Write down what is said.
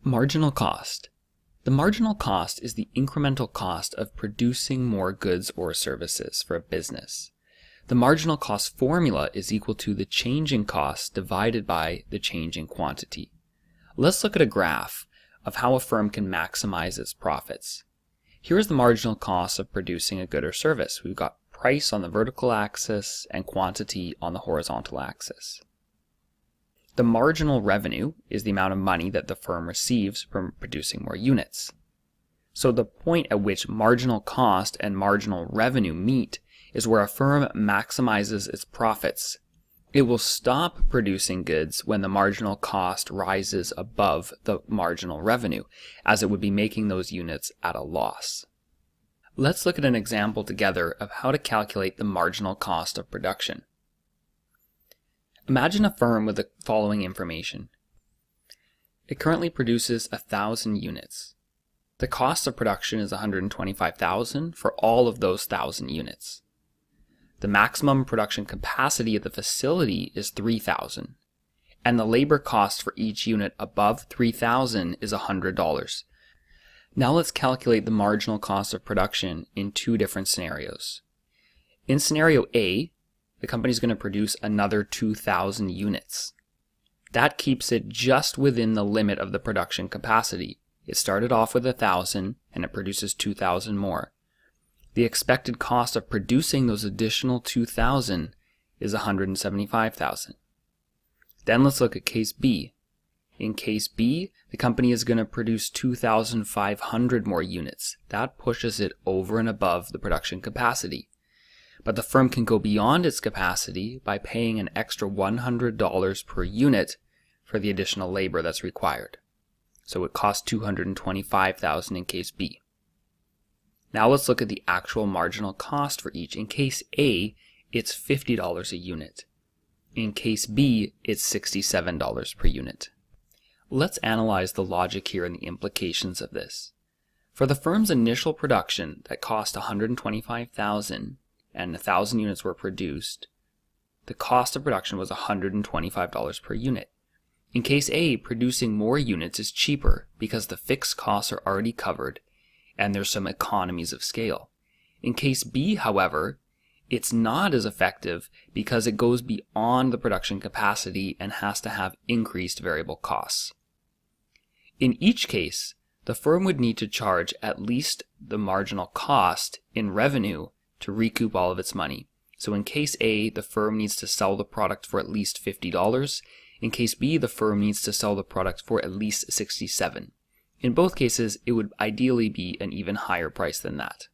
Marginal cost. The marginal cost is the incremental cost of producing more goods or services for a business. The marginal cost formula is equal to the change in cost divided by the change in quantity. Let's look at a graph of how a firm can maximize its profits. Here is the marginal cost of producing a good or service. We've got price on the vertical axis and quantity on the horizontal axis. The marginal revenue is the amount of money that the firm receives from producing more units. So the point at which marginal cost and marginal revenue meet is where a firm maximizes its profits. It will stop producing goods when the marginal cost rises above the marginal revenue, as it would be making those units at a loss. Let's look at an example together of how to calculate the marginal cost of production. Imagine a firm with the following information. It currently produces 1,000 units. The cost of production is $125,000 for all of those 1,000 units. The maximum production capacity of the facility is 3,000, and the labor cost for each unit above 3,000 is $100. Now let's calculate the marginal cost of production in two different scenarios. In scenario A, the company is going to produce another 2,000 units. That keeps it just within the limit of the production capacity. It started off with 1,000 and it produces 2,000 more. The expected cost of producing those additional 2,000 is $175,000. Then let's look at case B. In case B, the company is going to produce 2,500 more units. That pushes it over and above the production capacity. But the firm can go beyond its capacity by paying an extra $100 per unit for the additional labor that's required. So it costs $225,000 in case B. Now let's look at the actual marginal cost for each. In case A, it's $50 a unit. In case B, it's $67 per unit. Let's analyze the logic here and the implications of this. For the firm's initial production that cost $125,000 and 1,000 units were produced, the cost of production was $125 per unit. In case A, producing more units is cheaper because the fixed costs are already covered and there's some economies of scale. In case B, however, it's not as effective because it goes beyond the production capacity and has to have increased variable costs. In each case, the firm would need to charge at least the marginal cost in revenue to recoup all of its money. So in case A, the firm needs to sell the product for at least $50. In case B, the firm needs to sell the product for at least $67. In both cases, it would ideally be an even higher price than that.